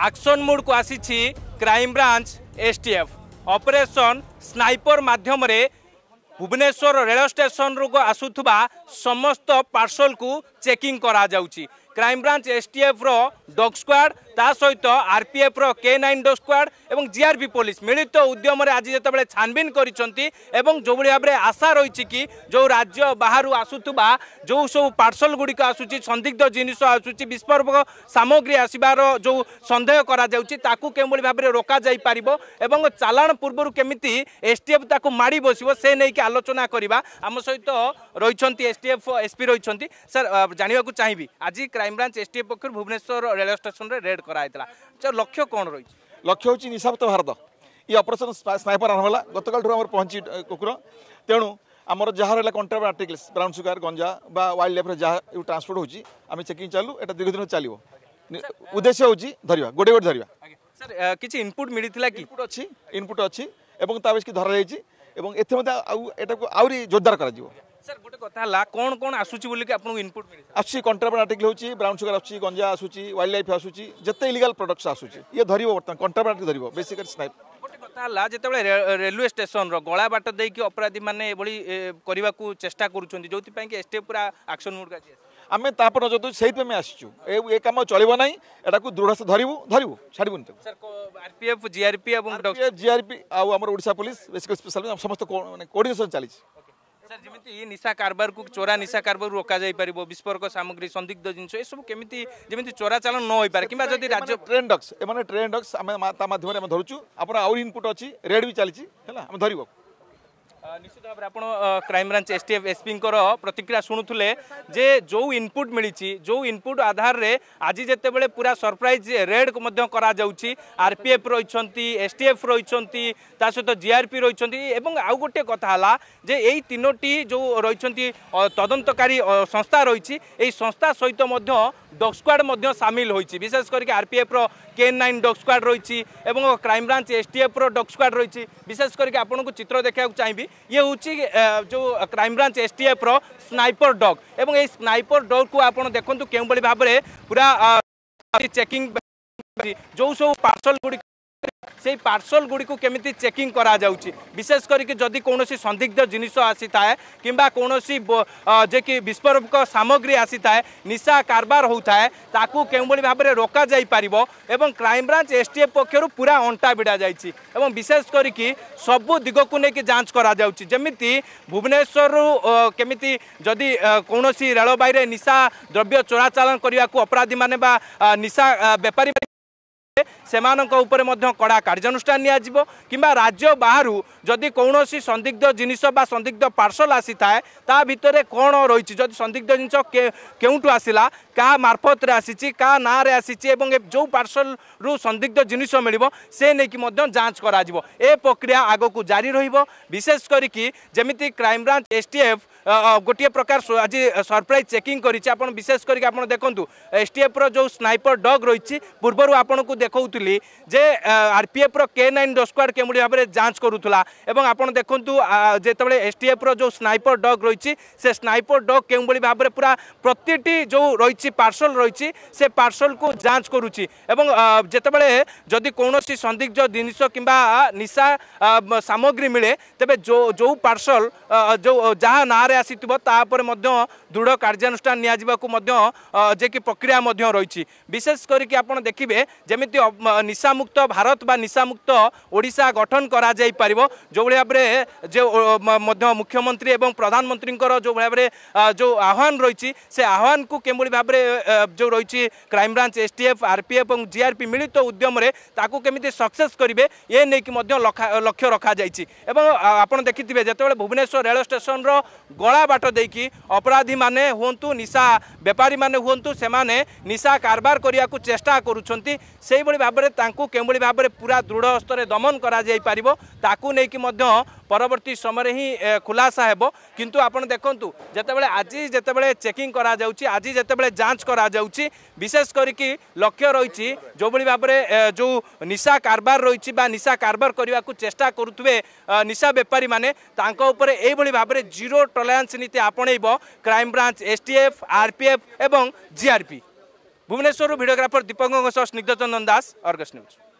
Action mode को आसी crime branch STF operation sniper माध्यम रे भुवनेश्वर रेल स्टेशन रू आसुथुबा समस्त पार्सल को चेकिंग करा जाउची। क्राइम ब्रांच एसटीएफ रो डॉग स्क्वाड ता सहित आरपीएफ रो K9 डॉग स्क्वाड एवं जीआरपी पुलिस मिलित उद्यम आज जितेबाला छानबिन करिसंती एवं जो भाई भाव आशा रही कि जो राज्य बाहर आसुथुबा जो सब पार्सल गुड़िक आसूची संदिग्ध जिनिस आसूची विस्फोरक सामग्री आसबार जो सन्देह करा जाउची ताकू केमबोली भाव रोका जाई पारिबो एवं चालाण पूर्व केमिति एसटीएफ ताकू माड़ी बसिबो से नहीं कि आलोचना करबा आम सहित रही एसटीएफ एसपी रही। सर जानिबा को चाहिबी आज क्राइम ब्रांच एसटीएफ पक्ष भुवनेश्वर रेल स्टेशन रे रेड कराइला लक्ष्य कौन रही? लक्ष्य हूँ निशामुक्त भारत ये ऑपरेशन स्नाइपर आरंभ है गतकाल आम पहुंची कुकुर तेणु आमर जहाँ रहा कंट्राबेंड आर्टिकल्स ब्राउन सुगार गंजा बा वाइल्ड लाइफ जहाँ ट्रांसपोर्ट होची आम चेकिंग चालू एटा दीर्घ दिन चलो उद्देश्य हूँ धरवा गोटे गोटे धरवा। सर किसी इनपुट मिलता कि इनपुट अच्छी की धरा जाटा को आहरी जोरदार कर सर गोटे कथा कौन कौन आसूची बोली कि आपको इनपुट मिले आसूची कंट्राबेंड आर्टिकल होची ब्राउन सुगर आसूची गंजा आसूची वाइल्ड लाइफ आसूची जते इलीगल प्रोडक्ट्स आसूची ये धरिबो बर्तमान कंट्राबेंड आर्टिकल धरिबो बेसिकली स्नाइप गोटे कथा जेतेबेले रेलवे स्टेशन रो गला बाट देई कि अपराधी माने एबोली करबा को चेष्टा करूछन्ती जोति पई कि एसटीएफ पूरा एक्शन मोड का आम तापर नजर से आसचु ए कम चलो ना एटा को दृढ़ से धरबू छाड़बून आरपीएफ जीआरपी जीआरपी आम ओडिशा पुलिस स्पेशल समस्त कोऑर्डिनेशन चली। सर जमी निशा कारबार को चोरा निशा कारबार रोका जाई परिबो विस्फोरक सामग्री संदिग्ध जिनस ए सब केमिति जेमिति चोरा चालान न होई पारे किबा जदी राज्य ट्रेन डॉग्स एमाने ट्रेन डॉग्स आमे ता माध्यम रे हम धरुचु आपण आउर इनपुट अछि रेड भी चली हैला हम धरिबो निश्चित भाव आप क्राइम ब्रांच एसटीएफ एसपी प्रतिक्रिया शुणुले जे जो इनपुट मिली जो इनपुट आधार रे आज जितेबाला पूरा सरप्राइज रेड करा जाउची आरपीएफ रही एसटीएफ रही सहित जीआरपी रही आउ गोटे कथा है जे यही तीनोटी जो रही तदंतकारी संस्था रही संस्था सहित डॉग स्क्वाड सामिल होती विशेष करके आरपीएफ रो K9 डॉग स्क्वाड रही क्राइम ब्रांच एसटीएफ रो डॉग स्क्वाड रही विशेष करके आपन को चित्र देखा चाहिए ये हूँ जो क्राइम ब्रांच एसटीएफ रो स्नाइपर डॉग एवं ये स्नाइपर डॉग को आप देखु क्यों भाव में पूरा चेकिंग जो सब पार्सल गुड़ी से पार्सल गुड़ी को केमिति चेकिंग करा जाउची विशेष करके जदि कौन संदिग्ध जिनिस आसी थाए किंबा कौन जे कि विस्फोरक सामग्री आसी थाए निशा कारबार होता है ताकू केउ भाव में रोका जाई पारिबो एवं क्राइम ब्रांच एसटीएफ पक्षरु पूरा अंटा भिड़ा जाइछि एवं विशेष करके सबु दिग को लेकिन जांच करा जाउची जेमिति भुवनेश्वर केमिति जदि कौन रेलबाई रे निशा द्रव्य चोरा चालान करने को अपराधी माने बा निशा बेपारी सेमानक ऊपर कड़ा कार्यानुष्ठान नियाजिबो किंबा राज्य बाहरु जदि कौन संदिग्ध जिनिस बा संदिग्ध पार्सल आसी थाए ता भितरे कौन रही जदि संदिग्ध जिनिस केउठु आसिला का मार्फत रे आसीची का ना रे आसीची एवं जो पार्सल रु संदिग्ध जिनिस मिलिबो से नै कि मध्य जांच करा जिवो ए प्रक्रिया आगो को जारी रहिबो विशेष करिकि जेमिति क्राइम ब्रांच एसटीएफ गोटे प्रकार आज सरप्राइज चेकिंग कर विशेष करके आप देखु एसटीएफ रो जो स्नाइपर डॉग रही पूर्वर आपन को देखौतली जे आरपीएफ रो K9 डॉग स्क्वाड केमुडी भाव में जांच करूला एवं आपन देखु जेतबेले एसटीएफ रो जो स्नाइपर डॉग रही से स्नाइपर डॉग केमुडी भाव में पूरा प्रतिटी जो रही पार्सल रही से पार्सल को जांच करुच्ची एवं जेतबेले जदि कौन संदिग्ध जिनिस किंबा निशा सामग्री मिले तेबे जो पार्सल जो जहाँ ना आसीथिबो तापर दृढ़ कार्यानुष्ठान निया जे कि प्रक्रिया रही विशेष करके आप देखिए जमीती निशा मुक्त भारत बा निशा मुक्त ओडिशा गठन करा जाई परिबो जो भाव में जो मुख्यमंत्री एवं प्रधानमंत्री जो भाव में जो आह्वान रही से आह्वान को केमोली भाव में जो रही क्राइम ब्रांच एसटीएफ आरपीएफ और जीआरपी मिलित उद्यम ताकू केमिति सक्सेस करेंगे ये नहीं कि लक्ष्य रखा जाइए एवं आपड़ देखिए जिते भुवनेश्वर रेल स्टेशन रो गला बाट देकी अपराधी माने हुंतु निशा बेपारी माने हुंतु से माने निशा कारबार करिया को चेष्टा करूछंती सेही बळी भाबरे तांकू केमबळी भाबरे पूरा दृढ़ हस्तर दमन करा जाई पारिबो ताकू नै कि मध्य परवर्ती समय ही खुलासा हेबो किंतु आपण देखंतु जेतेबेले आज जेतेबेले चेकिंग करा जाउची आज जेतेबेले जांच करा जाउची विशेष करिकि लक्ष्य रही जो बळी भाबरे जो निशा कारबार रही बा निशा कारबार करिया को चेष्टा करुथुबे निशा बेपारी माने तांको ऊपर एई बळी भाबरे जीरो टॉलरेंस नीति आपणैबो क्राइम ब्रांच एसटीएफ आरपीएफ एवं जीआरपी। भुवनेश्वर भिडियोग्राफर दीपक स्निग्ध चंदन दास, अर्गस न्यूज।